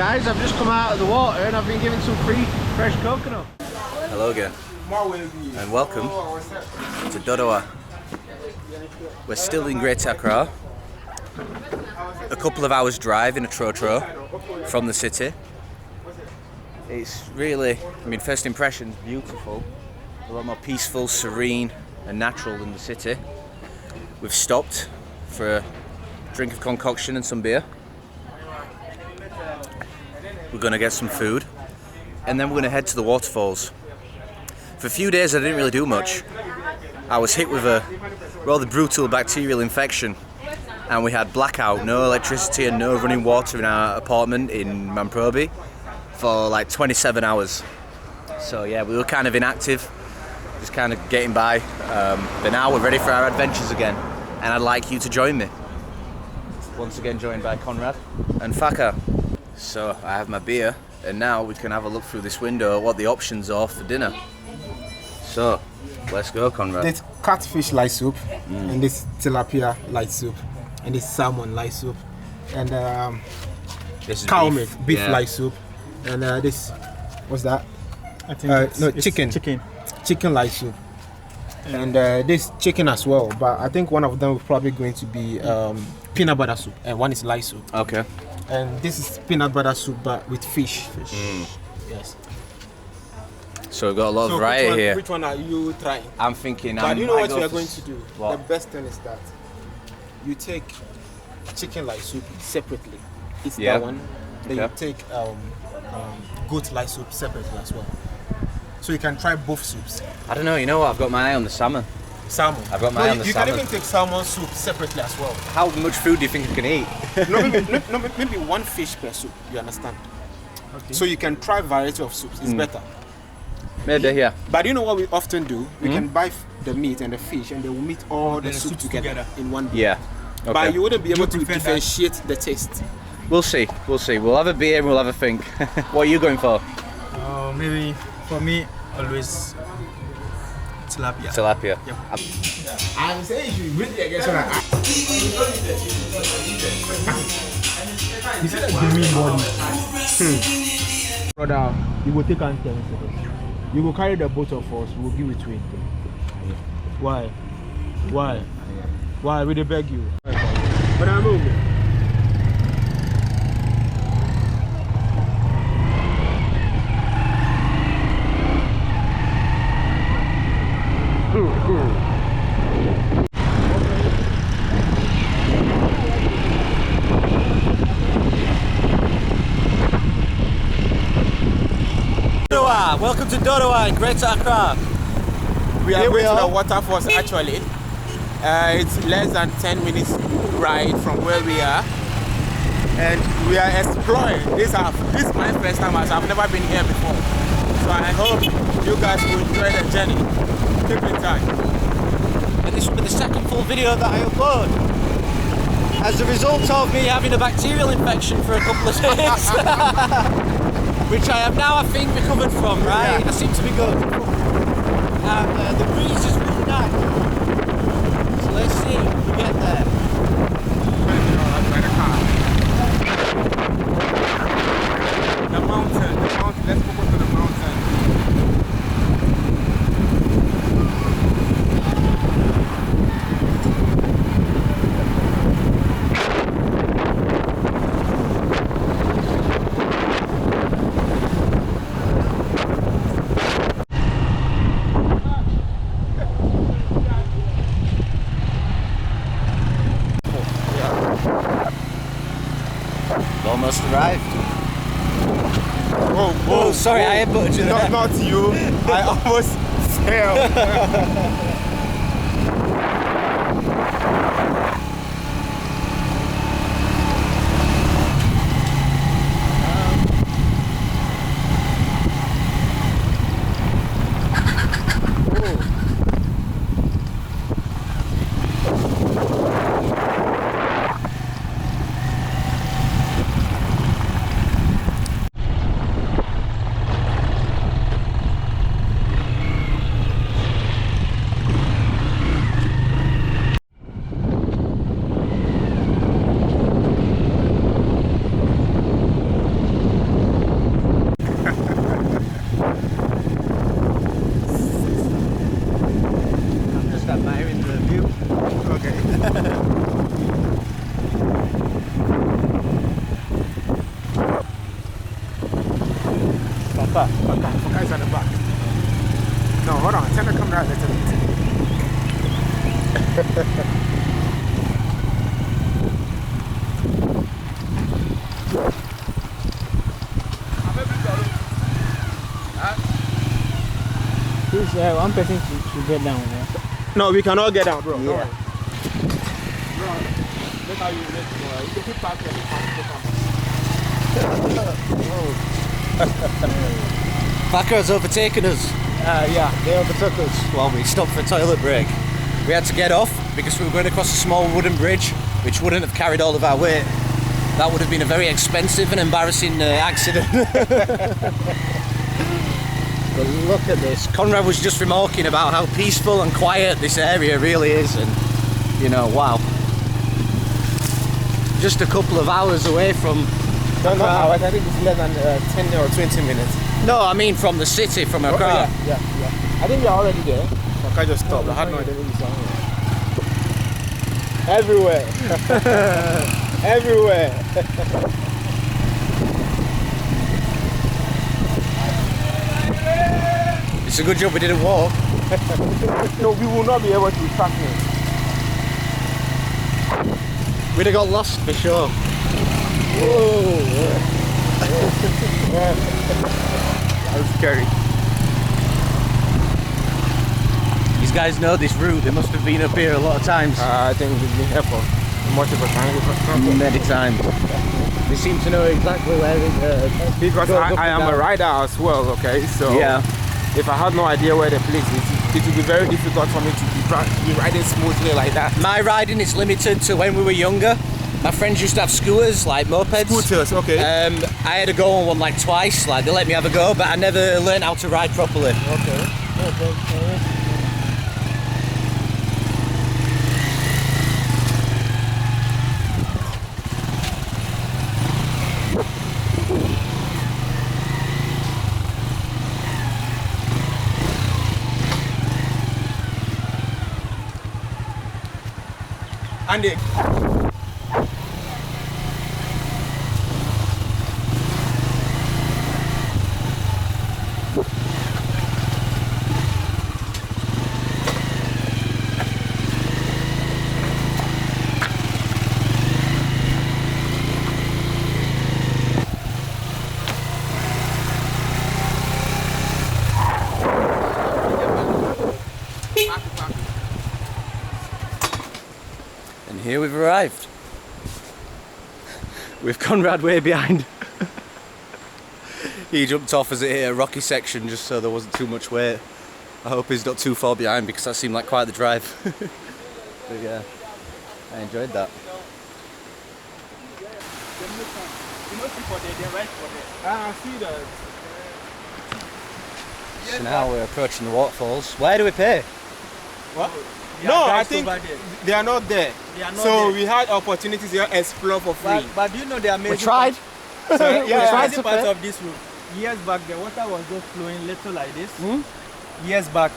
guys, I've just come out of the water and I've been given some free fresh coconut. Hello again, and welcome to Dodowa. We're still in Greater Accra, a couple of hours drive in a trotro from the city. It's really, first impressions, beautiful, a lot more peaceful, serene and natural than the city. We've stopped for a drink of concoction and some beer. We're going to get some food and then we're going to head to the waterfalls. For a few days I didn't really do much. I was hit with a rather brutal bacterial infection and we had blackout, no electricity and no running water in our apartment in Mamprobi for like 27 hours. So yeah, we were kind of inactive, just kind of getting by. But now we're ready for our adventures again and I'd like you to join me. Once again joined by Conrad and Faka. So I have my beer and now we can have a look through this window at what the options are for dinner. So let's go, Conrad. This catfish light soup and this tilapia light soup and this salmon light soup and This is cow meat beef yeah. light soup and this what's that? I think no, it's chicken light soup and this chicken as well, but I think one of them is probably going to be peanut butter soup and one is light soup. Okay. And this is peanut butter soup but with fish. Yes. So we've got a lot of variety here. Which one are you trying? I'm thinking. But you know what we are going to do? What? The best thing is that you take chicken light soup separately. It's Yeah. that one. Then Okay. you take goat light soup separately as well. So you can try both soups. I don't know. You know what? I've got my eye on the salmon. Salmon. I've got my eye on the you salmon. can even take salmon soup separately as well. How much food do you think I can eat? Maybe one fish per soup. You understand? Okay. So you can try variety of soups. It's better. Maybe, yeah. But you know what we often do? We can buy the meat and the fish and they will meet all the soup together in one day. Yeah. Okay. But you wouldn't be able to prefer that? differentiate the taste. We'll see. We'll see. We'll have a beer and we'll have a think. What are you going for? maybe for me always tilapia. Tilapia. Yep. I'm saying you should really get some. You said that green body. Brother, you will take and 10 seconds. You will carry the both of us. We will give it 20. Why? Why? Why? We beg you. But I'm moving. Dodowa! Welcome to Dodowa in Greater Accra. We are going to the waterfalls actually. It's less than 10 minutes ride from where we are. And we are exploring. This is my first time as I've never been here before. So I hope you guys will enjoy the journey. Keep in touch. And this will be the second full video that I upload. As a result of me having a bacterial infection for a couple of days. Which I have now, I think, recovered from, right? I seem to be good. And the breeze is really nice. So let's see if we get there. The mountain, let's focus on the mountain. Almost arrived. Whoa, sorry, I headbutted you there. Not you. I almost fell. Guys at the back. No, hold on. Turn the camera a little bit. Please, one person should get down there. No, we cannot get down, bro. Yeah. Bro, look how you make it. You can keep back here. Faka has overtaken us. Yeah, they overtook us. Well, we stopped for a toilet break. We had to get off because we were going across a small wooden bridge, which wouldn't have carried all of our weight. That would have been a very expensive and embarrassing accident. But look at this. Conrad was just remarking about how peaceful and quiet this area really is, and you know, wow. Just a couple of hours away from... No, not hours. I think it's less than 10 or 20 minutes. No, I mean from the city, from Accra. Yeah. I think we're already there. I just stopped. I had no idea where you Everywhere. Everywhere. It's a good job we didn't walk. No, we will not be able to track me. We'd have got lost for sure. Whoa. That was scary. These guys know this route. They must have been up here a lot of times. I think we've been here for multiple times. Many times. They seem to know exactly where it because I am a rider as well, okay? So yeah. If I had no idea where the place is, it would be very difficult for me to be riding smoothly like that. My riding is limited to when we were younger. My friends used to have scooters, like mopeds. Scooters, okay. I had to go on one like twice, like they let me have a go, but I never learned how to ride properly. Okay. Andy. And here we've arrived. With Conrad way behind. He jumped off as it hit a rocky section just so there wasn't too much weight. I hope he's not too far behind because that seemed like quite the drive. But yeah, I enjoyed that. So now we're approaching the waterfalls. Where do we pay? What? No, I think they are not there. So we had opportunities here to explore for free. But you know the amazing We tried. So, the amazing part of this route. Years back, the water was just flowing little like this. Years back,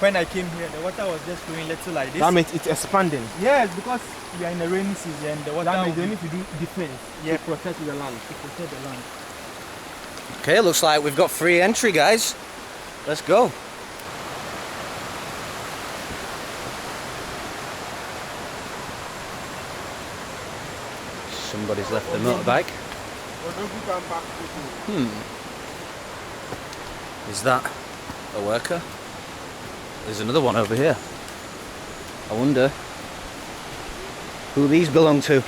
when I came here, the water was just flowing little like this. That means it's expanding. Yes, because we are in the rainy season. The water. That means they need to do defense to protect the land. To protect the land. Okay, looks like we've got free entry, guys. Let's go. Somebody's left their motorbike. Is that a worker? There's another one over here. I wonder who these belong to.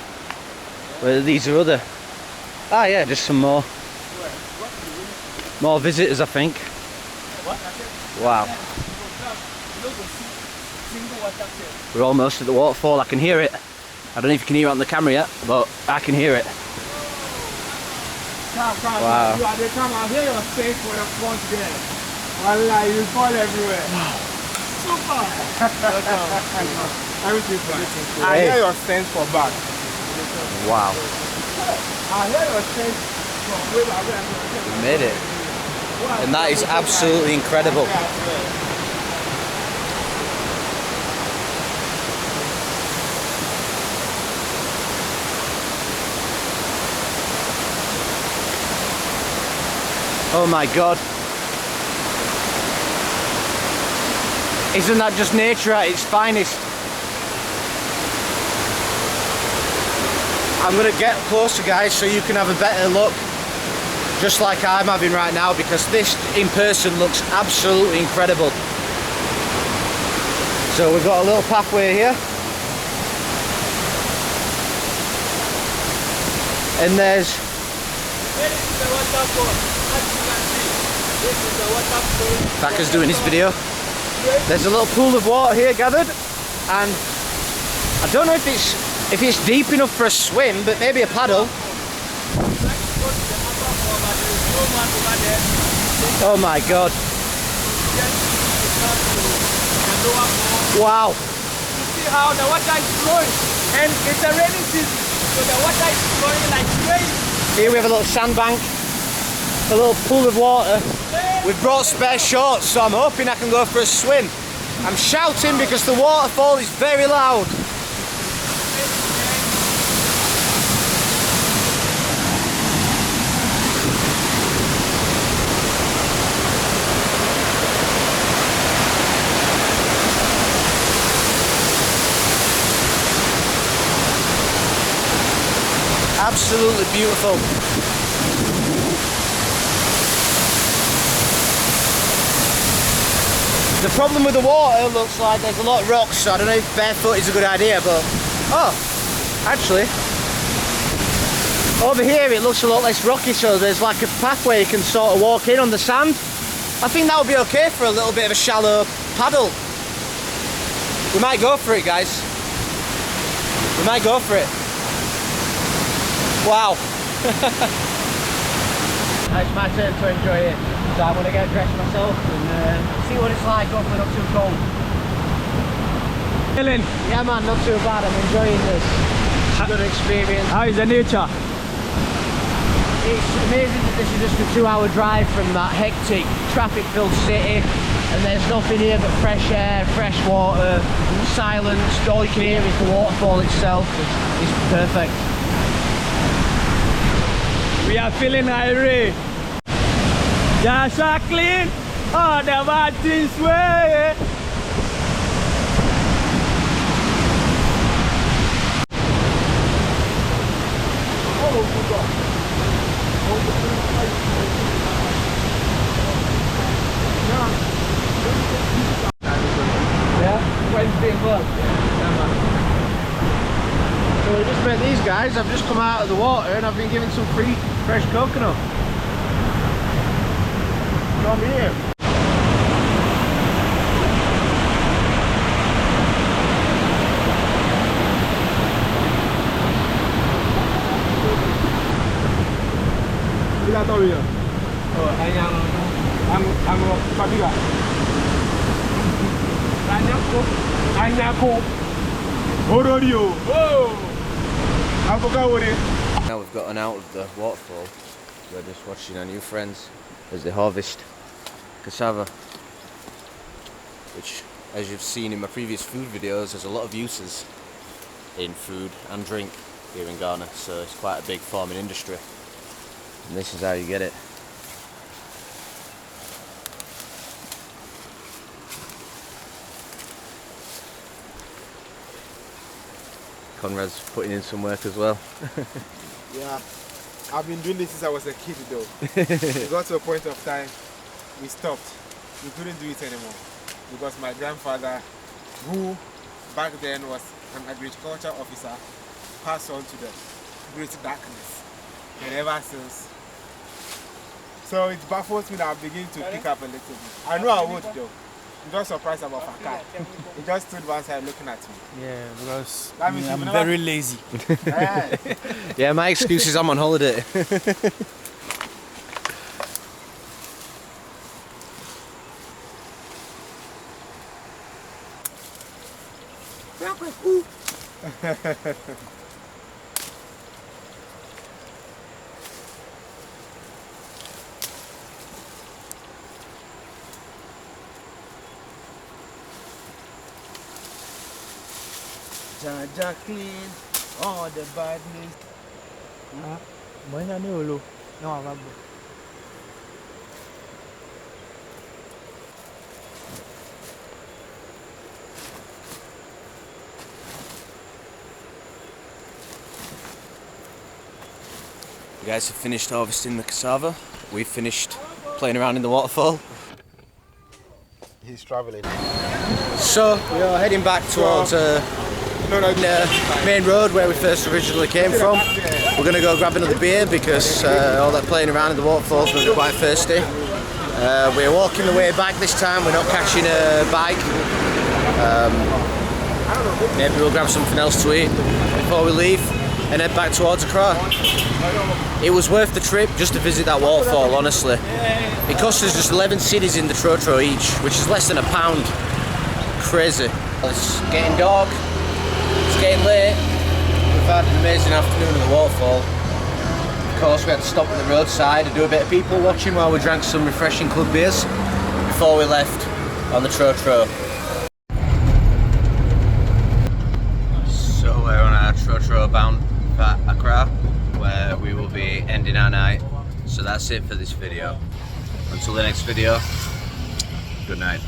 Whether these are other. Ah yeah, just some more visitors, I think. Wow. We're almost at the waterfall. I can hear it. I don't know if you can hear it on the camera yet, but I can hear it. Wow. You are the time I hear your face for the front there. Wallah, you fall everywhere. Super. Everything's fine. I hear your sense for back. Wow. I hear your sense from way back. We made it. And that is absolutely incredible. Oh my god. Isn't that just nature at its finest? I'm going to get closer, guys, so you can have a better look, just like I'm having right now, because this in person looks absolutely incredible. So we've got a little pathway here, and there's Faka's doing his video. There's a little pool of water here gathered, and I don't know if it's deep enough for a swim, but maybe a paddle. Oh my god. Wow. You see how the water is flowing, and it's a rainy season, so the water is flowing like crazy. Here we have a little sandbank, a little pool of water. We've brought spare shorts, so I'm hoping I can go for a swim. I'm shouting because the waterfall is very loud. Absolutely beautiful. The problem with the water looks like there's a lot of rocks, so I don't know if barefoot is a good idea, but oh, actually over here it looks a lot less rocky, so there's like a pathway you can sort of walk in on the sand. I think that would be okay for a little bit of a shallow paddle. We might go for it, guys. We might go for it. Wow. It's my turn to enjoy it, so I'm going to get dressed myself and see what it's like, hopefully not too cold. Feeling? Yeah man, not too bad, I'm enjoying this. It's a good experience. How is the nature? It's amazing that this is just a 2-hour drive from that hectic, traffic-filled city, and there's nothing here but fresh air, fresh water, silence. All you can hear is the waterfall itself. It's perfect. We are feeling irate. Yeah, so clean. Oh, the bad things way. Yeah, Wednesday as well. So we just met these guys. I've just come out of the water and I've been given some free fresh coconut. Come here. Now we've gotten out of the waterfall. We're just watching our new friends as they harvest cassava, which, as you've seen in my previous food videos, has a lot of uses in food and drink here in Ghana, so it's quite a big farming industry, and this is how you get it. Conrad's putting in some work as well. Yeah, I've been doing this since I was a kid though. It got to a point of time we stopped. We couldn't do it anymore because my grandfather, who back then was an agriculture officer, passed on to the great darkness, and ever since. So it baffles me that I begin to pick up a little bit. I know I would though. I'm just surprised about Faka. He just stood one side looking at me. Yeah, because That means I'm you've very lazy. Yeah. Yeah, my excuse is I'm on holiday. Jaja clean all the badness. Mana ni ulu? No, bagus. You guys have finished harvesting the cassava. We've finished playing around in the waterfall. He's traveling. So we are heading back towards the main road where we first originally came from. We're going to go grab another beer because all that playing around in the waterfalls was quite thirsty. We're walking the way back this time. We're not catching a bike. Maybe we'll grab something else to eat before we leave and head back towards Accra. It was worth the trip just to visit that waterfall, honestly. It cost us just 11 cedis in the Trotro each, which is less than £1. Crazy. It's getting dark, it's getting late. We've had an amazing afternoon at the waterfall. Of course, we had to stop at the roadside and do a bit of people watching while we drank some refreshing club beers before we left on the Trotro. So we're on our Trotro bound at Accra, where we will be ending our night. So that's it for this video. Until the next video, good night.